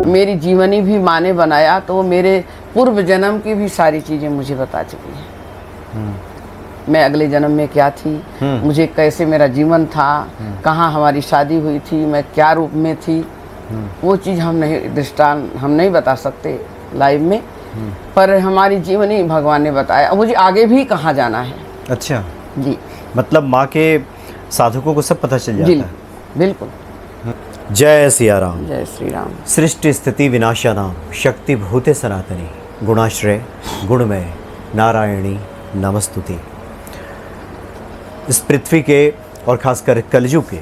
मेरी जीवनी भी माँ ने बनाया, तो मेरे पूर्व जन्म की भी सारी चीज़ें मुझे बता चुकी हैं। मैं अगले जन्म में क्या थी, मुझे कैसे मेरा जीवन था, कहाँ हमारी शादी हुई थी, मैं क्या रूप में थी, वो चीज़ हम नहीं, दृष्टांत हम नहीं बता सकते लाइव में, पर हमारी जीवनी भगवान ने बताया। मुझे आगे भी कहाँ जाना है। अच्छा जी, मतलब माँ के साधकों को सब पता चल जाता है। बिल्कुल। जय सिया राम। जय श्री राम। सृष्टि स्थिति विनाशानां शक्ति भूते सनातनी गुणाश्रय गुणमय नारायणी नमस्तुते। इस पृथ्वी के और खासकर कलयुग के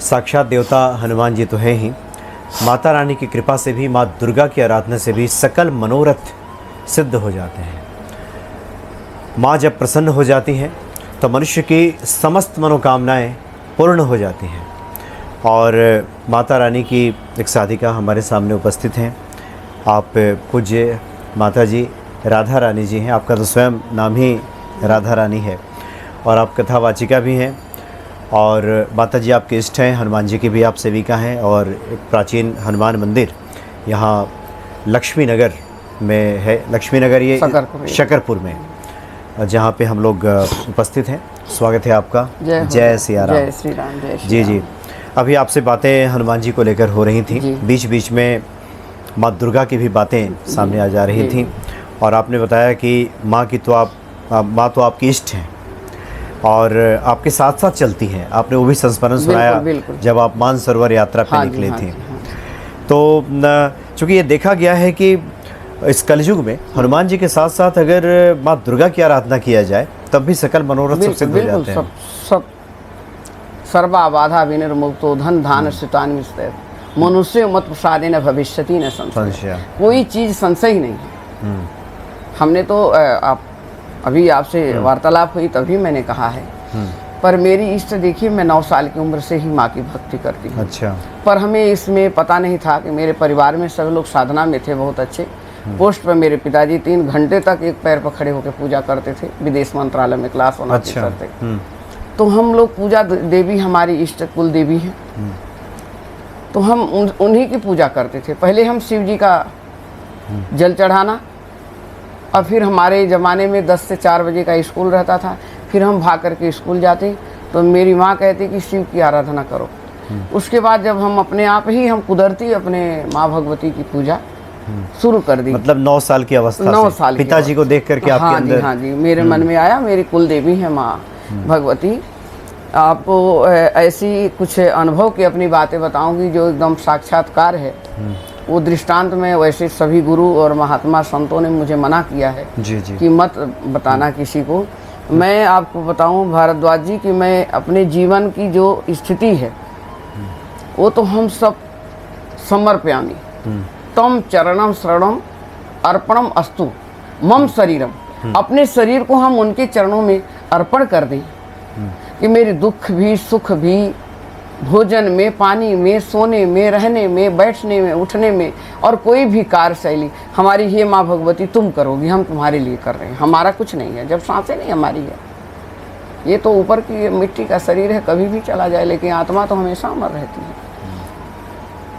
साक्षात देवता हनुमान जी तो हैं ही, माता रानी की कृपा से भी, माँ दुर्गा की आराधना से भी सकल मनोरथ सिद्ध हो जाते हैं। माँ जब प्रसन्न हो जाती हैं तो मनुष्य की समस्त मनोकामनाएं पूर्ण हो जाती हैं। और माता रानी की एक साधिका हमारे सामने उपस्थित हैं। आप पूज्य माता जी राधा रानी जी हैं। आपका तो स्वयं नाम ही राधा रानी है और आप कथावाचिका भी हैं। और माता जी आपके इष्ट हैं, हनुमान जी की भी आप सेविका हैं। और एक प्राचीन हनुमान मंदिर यहाँ लक्ष्मी नगर में है। लक्ष्मी नगर ये शकरपुर में, जहाँ पे हम लोग उपस्थित हैं। स्वागत है आपका। जय सिया राम। जय श्री राम। जय श्री जी राम। जी। अभी आपसे बातें हनुमान जी को लेकर हो रही थी, बीच बीच में माँ दुर्गा की भी बातें सामने आ जा रही थी। और आपने बताया कि माँ तो आपकी इष्ट हैं और आपके साथ साथ चलती हैं। आपने वो भी संस्मरण सुनाया जब आप मानसरोवर यात्रा पे निकले थे। तो चूँकि ये देखा गया है कि इस कलयुग में हनुमान जी के साथ साथ अगर माँ दुर्गा की आराधना किया जाए तब भी सकल मनोरथ सब सिद्ध हो जाते हैं। सब सर्वा बाधा विनिर्मुक्तो धन धान सुतान विस्तृत मनुष्य मत प्रसादे न भविष्यति न संशय। कोई चीज़ संशय ही नहीं है। हमने तो अभी आपसे वार्तालाप हुई तभी मैंने कहा है, पर मेरी इष्ट देखिए, मैं 9 साल की उम्र से ही माँ की भक्ति करती हूँ। अच्छा। पर हमें इसमें पता नहीं था कि मेरे परिवार में सब लोग साधना में थे, बहुत अच्छे पोस्ट पर। मेरे पिताजी 3 घंटे तक एक पैर पर खड़े होकर पूजा करते थे, विदेश मंत्रालय में क्लास होना करते। तो हम लोग पूजा, देवी हमारी इष्ट कुल देवी है, तो हम उन्हीं की पूजा करते थे। पहले हम शिव जी का जल चढ़ाना, और फिर हमारे ज़माने में 10 से 4 बजे का स्कूल रहता था, फिर हम भाग करके स्कूल जाते। तो मेरी माँ कहती कि शिव की आराधना करो। उसके बाद जब हम अपने आप ही हम कुदरती अपने माँ भगवती की पूजा शुरू कर दी। मतलब 9 साल की अवस्था 9 साल पिताजी को देख करके आपके अंदर? हाँ जी, मेरे मन में आया मेरी कुल देवी है माँ भगवती। आपको ऐसी कुछ अनुभव की अपनी बातें बताऊंगी जो एकदम साक्षात्कार है। वो दृष्टांत में, वैसे सभी गुरु और महात्मा संतों ने मुझे मना किया है कि मत बताना किसी को। मैं आपको बताऊं भारद्वाज जी कि मैं अपने जीवन की जो स्थिति है वो तो हम सब समर्पयामि तम चरणम शरणम अर्पणम अस्तु मम शरीरम। अपने शरीर को हम उनके चरणों में अर्पण कर दें कि मेरे दुख भी सुख भी, भोजन में, पानी में, सोने में, रहने में, बैठने में, उठने में, और कोई भी कार्यशैली हमारी, हे माँ भगवती तुम करोगी, हम तुम्हारे लिए कर रहे हैं, हमारा कुछ नहीं है। जब सांसें नहीं हमारी है, ये तो ऊपर की मिट्टी का शरीर है, कभी भी चला जाए, लेकिन आत्मा तो हमेशा अमर रहती है।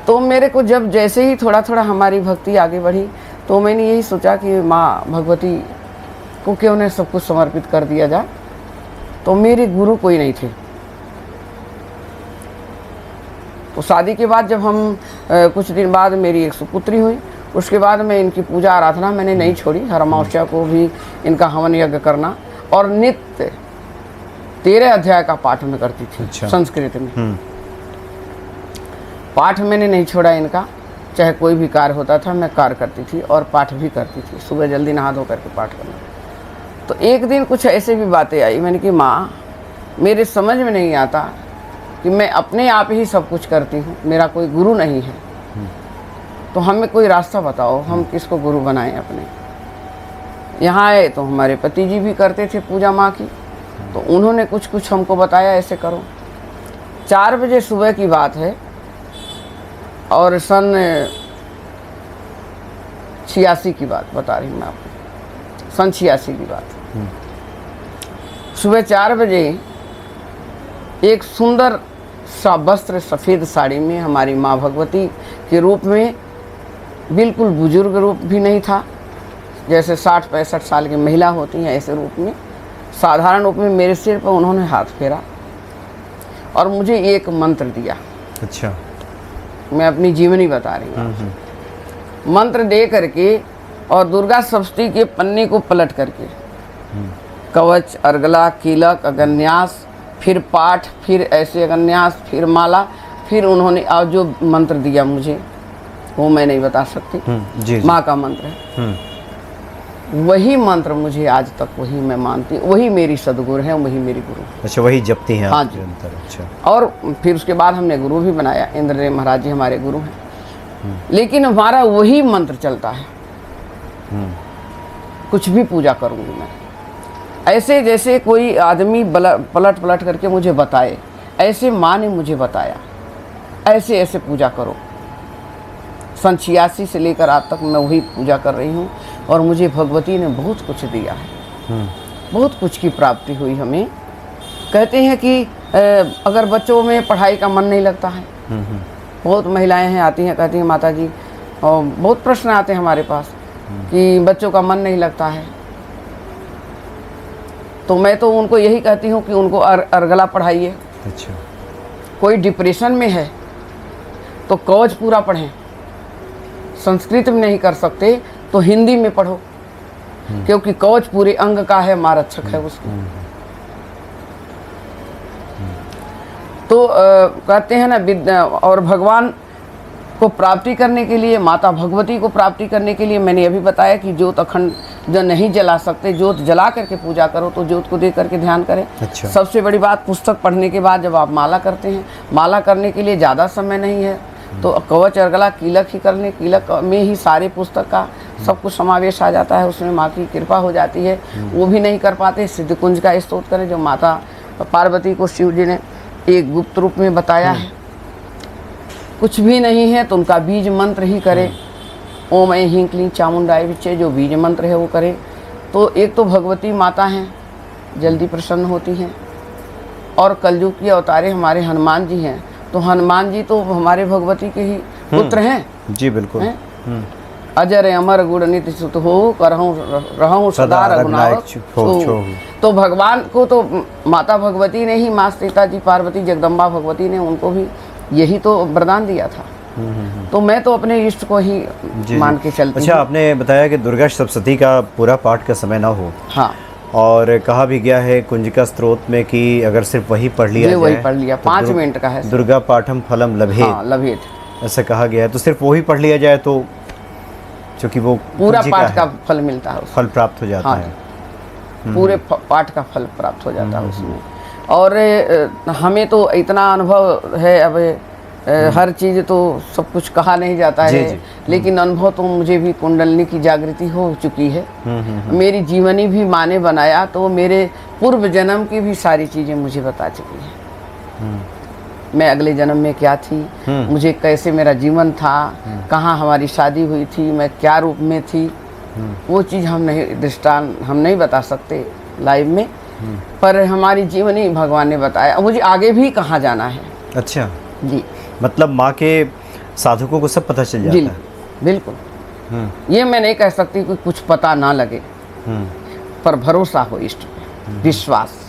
तो मेरे को जब जैसे ही थोड़ा थोड़ा हमारी भक्ति आगे बढ़ी, तो मैंने यही सोचा कि माँ भगवती को क्यों न सब कुछ समर्पित कर दिया जाए। तो मेरे गुरु कोई नहीं थे। तो शादी के बाद जब हम कुछ दिन बाद मेरी एक सुपुत्री हुई, उसके बाद मैं इनकी पूजा आराधना मैंने नहीं छोड़ी। हर अमावस्या को भी इनका हवन यज्ञ करना, और नित्य 13 अध्याय का पाठ में करती थी। अच्छा। संस्कृत में पाठ मैंने नहीं छोड़ा इनका, चाहे कोई भी कार्य होता था मैं कार्य करती थी और पाठ भी करती थी। सुबह जल्दी नहा धो करके पाठ करना। तो एक दिन कुछ ऐसे भी बातें आई, मैंने कि माँ मेरे समझ में नहीं आता कि मैं अपने आप ही सब कुछ करती हूँ, मेरा कोई गुरु नहीं है, तो हमें कोई रास्ता बताओ, हम किसको गुरु बनाएं अपने। यहाँ आए तो हमारे पति जी भी करते थे पूजा माँ की, तो उन्होंने कुछ कुछ हमको बताया, ऐसे करो। 4 बजे सुबह की बात है और सन 86 की बात बता रही हूँ मैं आपको, सन 86 की बात। सुबह 4 बजे एक सुंदर सा वस्त्र, सफ़ेद साड़ी में हमारी माँ भगवती के रूप में बिल्कुल बुजुर्ग रूप भी नहीं था, जैसे 60-65 साल की महिला होती हैं ऐसे रूप में। साधारण रूप में मेरे सिर पर उन्होंने हाथ फेरा और मुझे एक मंत्र दिया। अच्छा। मैं अपनी जीवनी बता रही हूँ। मंत्र दे करके और दुर्गा सप्तशती के पन्ने को पलट करके कवच, अर्गला, कीलक, अगन्यास, फिर पाठ, फिर ऐसे अगन्यास, फिर माला, फिर उन्होंने आज जो मंत्र दिया मुझे वो मैं नहीं बता सकती। जी। माँ का मंत्र है। वही मंत्र मुझे आज तक वही मैं मानती हूँ, वही मेरी सदगुरु है, वही मेरी गुरु। अच्छा, वही जपती हैं हाँ आप जी। निरंतर। अच्छा। और फिर उसके बाद हमने गुरु भी बनाया, इंद्रदेव महाराज जी हमारे गुरु हैं। लेकिन हमारा वही मंत्र चलता है। कुछ भी पूजा करूँगी मैं, ऐसे जैसे कोई आदमी पलट पलट करके मुझे बताए, ऐसे माँ ने मुझे बताया, ऐसे ऐसे पूजा करो। सन 86 से लेकर आज तक मैं वही पूजा कर रही हूँ और मुझे भगवती ने बहुत कुछ दिया है। बहुत कुछ की प्राप्ति हुई हमें। कहते हैं कि अगर बच्चों में पढ़ाई का मन नहीं लगता है, बहुत महिलाएं हैं आती हैं कहती हैं माता जी, और बहुत प्रश्न आते हैं हमारे पास कि बच्चों का मन नहीं लगता है, तो मैं तो उनको यही कहती हूँ कि उनको अर्गला पढ़ाइए। अच्छा। कोई डिप्रेशन में है तो कवच पूरा पढ़ें, संस्कृत में नहीं कर सकते तो हिंदी में पढ़ो, क्योंकि कवच पूरे अंग का है, मारक्षक है उसकी। तो कहते हैं ना विद्या और भगवान को प्राप्ति करने के लिए, माता भगवती को प्राप्ति करने के लिए, मैंने अभी बताया कि ज्योत अखंड जो नहीं जला सकते, ज्योत जला करके पूजा करो, तो ज्योत को देख करके ध्यान करें। अच्छा। सबसे बड़ी बात, पुस्तक पढ़ने के बाद जब आप माला करते हैं, माला करने के लिए ज़्यादा समय नहीं है तो कवच, अर्गला, कीलक ही कर लें। कीलक में ही सारे पुस्तक का सब कुछ समावेश आ जाता है, उसमें माँ की कृपा हो जाती है। वो भी नहीं कर पाते, सिद्धकुंज का स्तोत्र करें जो माता पार्वती को शिव जी ने एक गुप्त रूप में बताया है। कुछ भी नहीं है तो उनका बीज मंत्र ही करें। ओम ऐं ह्रीं क्लीं चामुंडाय विच्चे, जो बीज मंत्र है वो करें। तो एक तो भगवती माता हैं, जल्दी प्रसन्न होती हैं। और कलयुग की अवतारे हमारे हनुमान जी हैं, तो हनुमान जी तो हमारे भगवती के ही पुत्र हैं। जी बिल्कुल। अजर अमर गुण नित्य सुत हो, रहूं सदा रघुनायक छो। तो भगवान को तो माता भगवती ने ही, माँ सीता जी, पार्वती, जगदम्बा भगवती ने उनको भी यही तो वरदान दिया था। तो मैं तो अपने इष्ट को ही मान के चलती हूँ। अच्छा, आपने बताया कि दुर्गा सप्तशती का पूरा पाठ का समय ना हो। हाँ। और कहा भी गया है कुंजिका स्त्रोत में कि अगर सिर्फ वही पढ़ लिया जाए, वही पढ़ लिया, 5 मिनट का है। दुर्गा पाठम फलम लभेत। हाँ, लभेत ऐसा कहा गया है। तो सिर्फ वही पढ़ लिया जाए तो क्योंकि वो पूरा पाठ का फल मिलता है, फल प्राप्त हो जाता हाँ, है। पूरे पाठ का फल प्राप्त हो जाता है उसमें। और हमें तो इतना अनुभव है, अब हर चीज़ तो सब कुछ कहा नहीं जाता है। जी। लेकिन अनुभव तो मुझे भी कुंडलिनी की जागृति हो चुकी है। मेरी जीवनी भी माँ ने बनाया, तो मेरे पूर्व जन्म की भी सारी चीज़ें मुझे बता चुकी है। मैं अगले जन्म में क्या थी, मुझे कैसे मेरा जीवन था, कहाँ हमारी शादी हुई थी, मैं क्या रूप में थी, वो चीज़ हम नहीं, दृष्टांत हम नहीं बता सकते लाइव में, पर हमारी जीवनी भगवान ने बताया। मुझे आगे भी कहाँ जाना है। अच्छा जी, मतलब माँ के साधकों को सब पता चल जाता जी है। बिल्कुल। ये मैं नहीं कह सकती कि कुछ पता ना लगे, पर भरोसा हो इष्ट पे, विश्वास।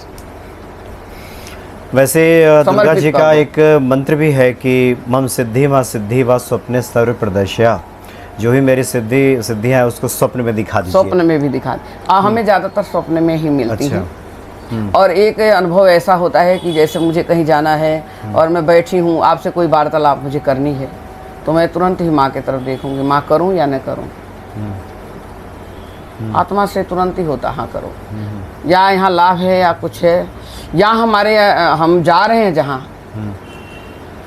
वैसे दुर्गा समर्पित जी कर का दो। एक मंत्र भी है कि मम सिद्धि व सिद्धि व स्वप्ने सर्व प्रदर्शया, जो भी मेरी सिद्धियां हैं उसको स्वप्न में दिखा दीजिए। स्वप्न में भी दिखा, हमें ज़्यादातर स्वप्न में ही मिलती अच्छा। हैं। और एक अनुभव ऐसा होता है कि जैसे मुझे कहीं जाना है और मैं बैठी हूँ, आपसे कोई वार्तालाप मुझे करनी है, तो मैं तुरंत ही माँ की तरफ देखूंगी, माँ करूँ या न करूँ। आत्मा से तुरंत ही होता, हाँ करो। या यहाँ लाभ है या कुछ है, या हमारे हम जा रहे हैं जहाँ,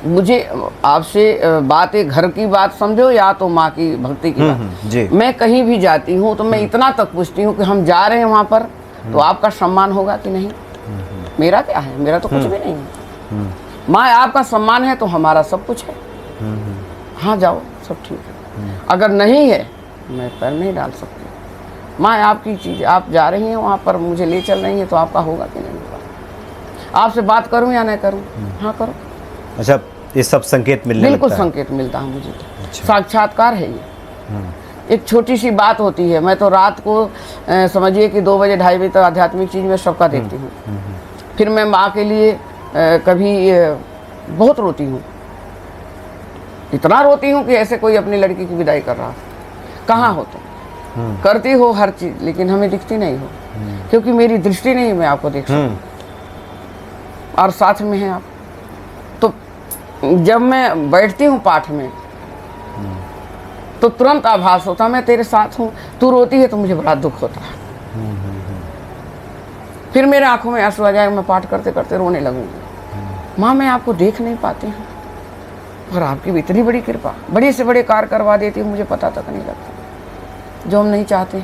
मुझे आपसे बात एक घर की बात समझो या तो माँ की भक्ति की बात। जी। मैं कहीं भी जाती हूँ तो मैं इतना तक पूछती हूँ कि हम जा रहे हैं वहाँ पर, तो आपका सम्मान होगा कि नहीं। मेरा क्या है, मेरा तो कुछ भी नहीं है। माँ आपका सम्मान है तो हमारा सब कुछ है। हाँ जाओ, सब ठीक है। अगर नहीं है, मैं पैर नहीं डाल सकती। माँ आपकी चीज़, आप जा रही हैं वहाँ पर, मुझे ले चल रही हैं, तो आपका होगा कि नहीं होगा। आपसे बात करूँ या नहीं करूँ, हाँ करो। अच्छा, ये सब संकेत मिलने बिल्कुल लगता है। संकेत मिलता है मुझे तो। अच्छा। साक्षात्कार है ये। एक छोटी सी बात होती है, मैं तो रात को समझिए कि 2 बजे 2:30 बजे तक आध्यात्मिक चीज़ में सबका देखती हूँ। फिर मैं माँ के लिए कभी बहुत रोती हूँ, इतना रोती हूँ कि ऐसे कोई अपनी लड़की की विदाई कर रहा है। कहाँ हो तुम? करती हो हर चीज़, लेकिन हमें दिखती नहीं हो, क्योंकि मेरी दृष्टि नहीं है मैं आपको देख सकूँ, और साथ में हैं आप। तो जब मैं बैठती हूँ पाठ में तो तुरंत आभास होता मैं तेरे साथ हूँ, तू रोती है तो मुझे बड़ा दुख होता है। फिर मेरे आंखों में आंसू आ जाए, मैं पाठ करते करते रोने लगूंगी। माँ मैं आपको देख नहीं पाती हूँ, और आपकी भी इतनी बड़ी कृपा, बड़े से बड़े कार्य करवा देती हूँ, मुझे पता तक नहीं लगता, जो हम नहीं चाहते।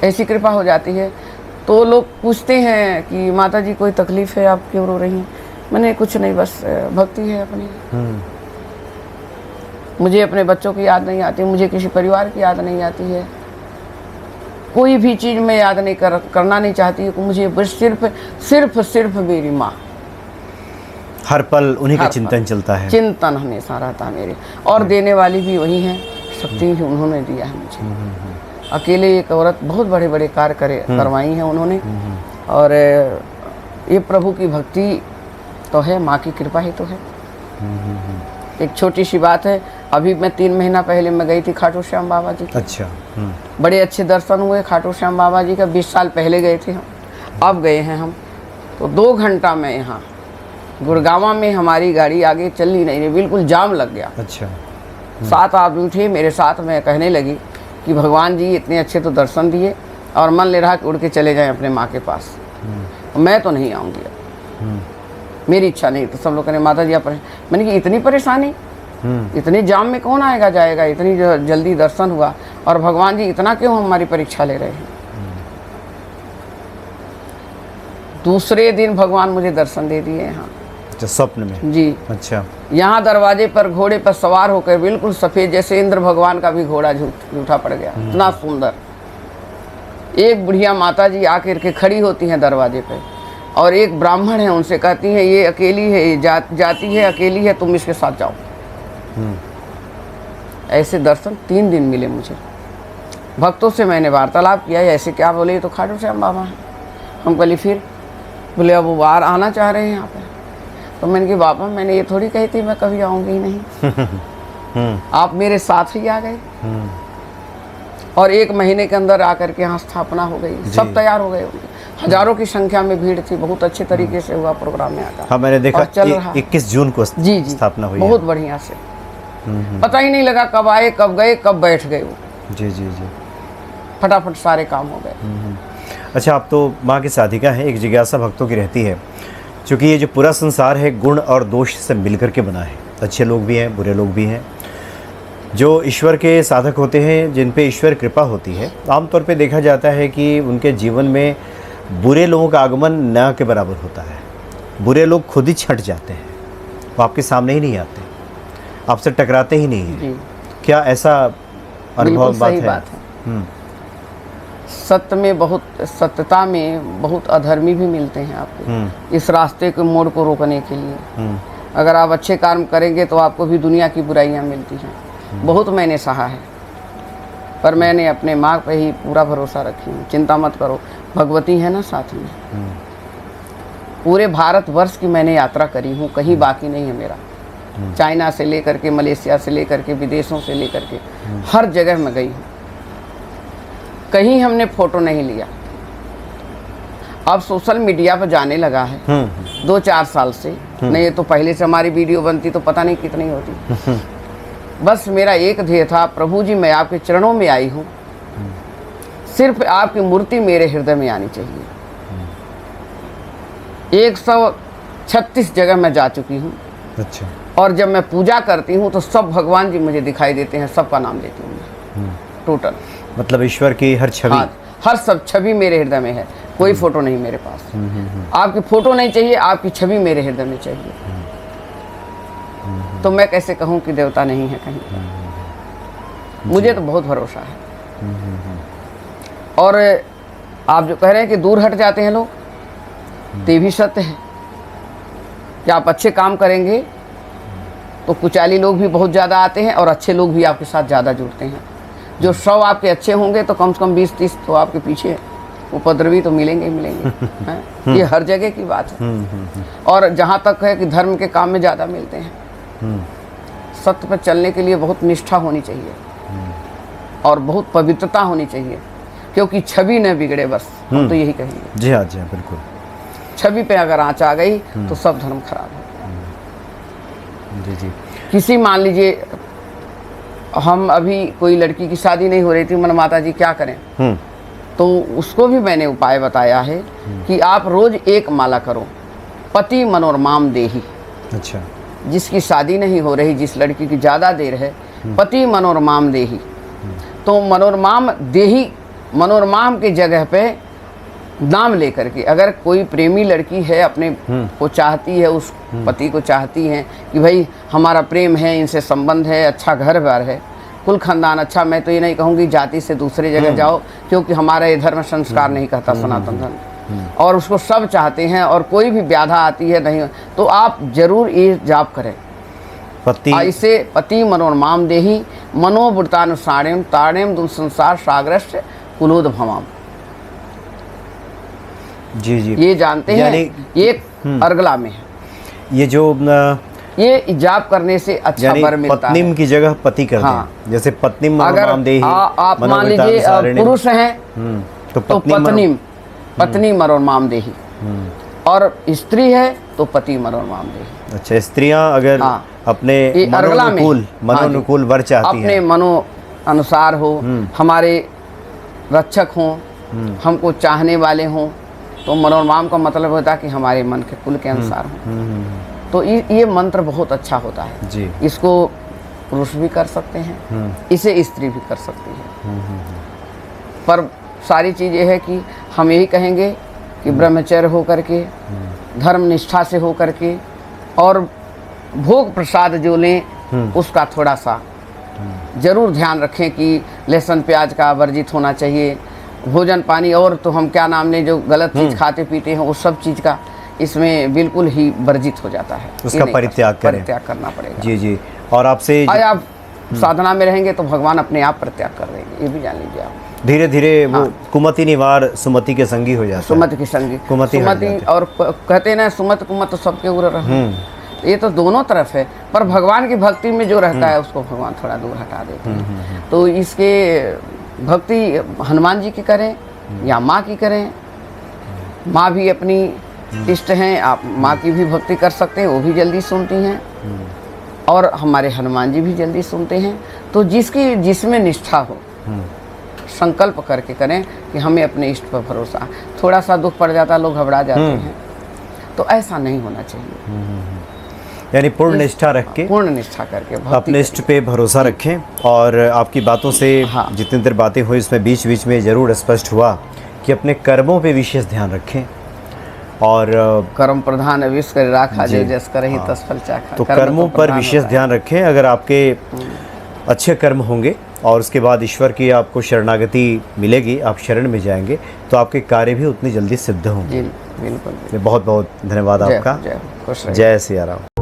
ऐसी कृपा हो जाती है। तो लोग पूछते हैं कि माता जी कोई तकलीफ है, आप क्यों रो रही हैं? मैंने कुछ नहीं, बस भक्ति है अपनी। मुझे अपने बच्चों की याद नहीं आती, मुझे किसी परिवार की याद नहीं आती है, कोई भी चीज़ मैं याद नहीं करना नहीं चाहती। मुझे बस सिर्फ मेरी माँ, हर पल उन्हीं का चिंतन चलता है, चिंतन हमेशा रहता मेरे। और देने वाली भी वही है, शक्ति भी उन्होंने दिया है मुझे। अकेले एक औरत बहुत बड़े बड़े कार्य करवाई हैं उन्होंने, और ये प्रभु की भक्ति तो है, माँ की कृपा ही तो है। एक छोटी सी बात है, अभी मैं 3 महीना पहले मैं गई थी खाटू श्याम बाबा जी। अच्छा। बड़े अच्छे दर्शन हुए खाटू श्याम बाबा जी का। 20 साल पहले गए थे हम, अब गए हैं हम। तो 2 घंटा में यहाँ गुड़गांव में हमारी गाड़ी आगे चल ही नहीं रही, बिल्कुल जाम लग गया। अच्छा। 7 आदमी थे मेरे साथ। मैं कहने लगी कि भगवान जी इतने अच्छे तो दर्शन दिए, और मन ले रहा कि उड़ के चले जाएं अपने माँ के पास। मैं तो नहीं आऊँगी, मेरी इच्छा नहीं। तो सब लोग कहने माता जी आप मैंने कि इतनी परेशानी, इतनी जाम में कौन आएगा जाएगा, इतनी जल्दी दर्शन हुआ, और भगवान जी इतना क्यों हमारी परीक्षा ले रहे हैं? दूसरे दिन भगवान मुझे दर्शन दे दिए यहाँ। अच्छा, स्वप्न में? जी। अच्छा। यहाँ दरवाजे पर घोड़े पर सवार होकर, बिल्कुल सफ़ेद, जैसे इंद्र भगवान का भी घोड़ा झूठा पड़ गया, इतना सुंदर। एक बुढ़िया माता जी आकर के खड़ी होती हैं दरवाजे पे, और एक ब्राह्मण है, उनसे कहती हैं ये अकेली है, ये जाती है, अकेली है, तुम इसके साथ जाओ। ऐसे दर्शन 3 दिन मिले मुझे। भक्तों से मैंने वार्तालाप किया, ऐसे क्या बोले, ये तो खाटू श्याम बाबा हैं। हम बोले फिर, बोले अब वो बाहर आना चाह रहे हैं यहाँ पे। तो मैंने कहा बाबा मैंने ये थोड़ी कही थी मैं कभी आऊँगी ही नहीं, आप मेरे साथ ही आ गए, और 1 महीने के अंदर आकर के यहाँ स्थापना हो गई, सब तैयार हो गए। हजारों की संख्या में भीड़ थी, बहुत अच्छे तरीके से हुआ प्रोग्राम में आकर। हाँ, मैंने देखा चल रहा 21 जून को जी स्थापना हुई, बहुत बढ़िया से। पता ही नहीं लगा कब आए, कब गए, कब बैठ गए वो। जी जी जी, फटाफट सारे काम हो गए। अच्छा, आप तो माँ की साधिका हैं। एक जिज्ञासा भक्तों की रहती है, क्योंकि ये जो पूरा संसार है गुण और दोष से मिलकर के बना है। अच्छे लोग भी हैं, बुरे लोग भी हैं। जो ईश्वर के साधक होते हैं, जिन पे ईश्वर कृपा होती है, आमतौर पे देखा जाता है कि उनके जीवन में बुरे लोगों का आगमन न के बराबर होता है। बुरे लोग खुद ही छट जाते हैं, वो आपके सामने ही नहीं आते, आपसे टकराते ही नहीं हैं। क्या ऐसा अनुभव बात है? सत्य में बहुत, सत्यता में बहुत अधर्मी भी मिलते हैं आपको, इस रास्ते के मोड़ को रोकने के लिए। अगर आप अच्छे कर्म करेंगे तो आपको भी दुनिया की बुराइयां मिलती हैं। बहुत मैंने सहा है, पर मैंने अपने माँ पे ही पूरा भरोसा रखी हूँ। चिंता मत करो, भगवती है ना साथ में। पूरे भारतवर्ष की मैंने यात्रा करी हूँ, कहीं बाकी नहीं है मेरा। चाइना से लेकर के, मलेशिया से लेकर के, विदेशों से लेकर के, हर जगह मैं गई हूँ। कहीं हमने फोटो नहीं लिया। अब सोशल मीडिया पर जाने लगा है 2-4 साल से, नहीं तो पहले से हमारी वीडियो बनती तो पता नहीं कितनी होती। बस मेरा एक ध्येय था, प्रभु जी मैं आपके चरणों में आई हूँ, सिर्फ आपकी मूर्ति मेरे हृदय में आनी चाहिए। 136 जगह मैं जा चुकी हूँ। अच्छा। और जब मैं पूजा करती हूँ तो सब भगवान जी मुझे दिखाई देते हैं, सबका नाम लेती हूँ मैं टोटल। मतलब ईश्वर की हर छवि? हाँ, हर सब छवि मेरे हृदय में है, कोई फोटो नहीं मेरे पास। आपकी फोटो नहीं चाहिए, आपकी छवि मेरे हृदय में चाहिए। तो मैं कैसे कहूँ कि देवता नहीं है कहीं पर? मुझे तो बहुत भरोसा है। और आप जो कह रहे हैं कि दूर हट जाते हैं लोग, तो ये भी सत्य है कि आप अच्छे काम करेंगे तो कुचाली लोग भी बहुत ज़्यादा आते हैं और अच्छे लोग भी आपके साथ ज़्यादा जुड़ते हैं। जो 100 आपके अच्छे होंगे तो कम से कम 20-30 तो आपके पीछे उपद्रवी तो मिलेंगे ही मिलेंगे हैं। ये हर जगह की बात है। और जहाँ तक है कि धर्म के काम में ज़्यादा मिलते हैं। सत्य पर चलने के लिए बहुत निष्ठा होनी चाहिए और बहुत पवित्रता होनी चाहिए, क्योंकि छवि न बिगड़े बस, हम तो यही कहेंगे। जी हाँ, जी हाँ, बिल्कुल। छवि पे अगर आँच आ गई तो सब धर्म खराब हो गया। जी जी। किसी मान लीजिए हम अभी कोई लड़की की शादी नहीं हो रही थी, मन माता जी क्या करें, तो उसको भी मैंने उपाय बताया है कि आप रोज एक माला करो, पति मनोरमाम देही। अच्छा। जिसकी शादी नहीं हो रही, जिस लड़की की ज़्यादा देर है, पति मनोरमाम देही। तो मनोरमाम देही, मनोरमाम की जगह पे नाम लेकर के, अगर कोई प्रेमी लड़की है, अपने को चाहती है, उस पति को चाहती है कि भाई हमारा प्रेम है, इनसे संबंध है, अच्छा घर बार है, कुल खानदान अच्छा, मैं तो ये नहीं कहूँगी जाति से दूसरी जगह जाओ, क्योंकि हमारा ये धर्म संस्कार नहीं कहता सनातन धर्म, और उसको सब चाहते हैं और कोई भी बाधा आती है नहीं, तो आप जरूर ये जाप करें। पति ऐसे पति मनोरमाम देही मनोवृत्तानुसारेण तारेम दुम संसार सागरस्य कुलोद भवाम। जी जी। ये जानते हैं, ये अर्गला में है। ये जो ये जाप करने से अच्छा वर मिलता है। पत्नीम की जगह पति कर दें, जैसे पत्नीम मनोरमाम देही। आप मान लीजिए पुरुष हैं तो पत्नी मनोरमाम देही, और स्त्री है तो पति मनोरमाम देही। अच्छा, स्त्रियां अगर अपने मनोनुकूल वर चाहती हैं, अपने मनो अनुसार हो, हमारे रक्षक हों, हमको चाहने वाले हों, तो मनोरमाम का मतलब होता है कि हमारे मन के कुल के अनुसार हों। तो ये मंत्र बहुत अच्छा होता है जी। इसको पुरुष भी कर सकते हैं, इसे स्त्री भी कर सकती है। पर सारी चीज़ ये है कि हम यही कहेंगे कि ब्रह्मचर्य हो करके, धर्म निष्ठा से हो करके, और भोग प्रसाद जो लें उसका थोड़ा सा जरूर ध्यान रखें कि लहसुन प्याज का वर्जित होना चाहिए। भोजन पानी और तो हम क्या नाम लें, जो गलत चीज़ खाते पीते हैं, वो सब चीज़ का इसमें बिल्कुल ही वर्जित हो जाता है, उसका परित्याग करना पड़ेगा। जी जी। और आपसे आप साधना में रहेंगे तो भगवान अपने आप परित्याग कर देंगे, ये भी जान लीजिए आप। धीरे धीरे वो कुमति निवार सुमति के संगी हो जाता है। सुमति के संगी, सुमति और कहते हैं ना, सुमत कुमत तो सबके उर रहे, ये तो दोनों तरफ है, पर भगवान की भक्ति में जो रहता है उसको भगवान थोड़ा दूर हटा देते हैं। तो इसके भक्ति हनुमान जी की करें या माँ की करें, माँ भी अपनी इष्ट हैं, आप माँ की भी भक्ति कर सकते हैं, वो भी जल्दी सुनती हैं, और हमारे हनुमान जी भी जल्दी सुनते हैं। तो जिसमें निष्ठा हो, संकल्प करके करें कि हमें अपने इष्ट पर भरोसा। थोड़ा सा दुख पड़ जाता, लोग घबरा जाते हैं, तो ऐसा नहीं होना चाहिए। यानी पूर्ण निष्ठा रख के, पूर्ण निष्ठा करके अपने इष्ट पे भरोसा रखें। और आपकी बातों से जितनी देर बातें हुई, उसमें बीच बीच में ज़रूर स्पष्ट हुआ कि अपने कर्मों पे विशेष ध्यान रखें। और कर्म प्रधान विश्व कर राखा, जस करहि तस फल चाखा। तो कर्मों पर विशेष ध्यान रखें। अगर आपके अच्छे कर्म होंगे और उसके बाद ईश्वर की आपको शरणागति मिलेगी, आप शरण में जाएंगे, तो आपके कार्य भी उतनी जल्दी सिद्ध होंगे। बिल्कुल। बहुत बहुत धन्यवाद आपका। जय जय सिया राम।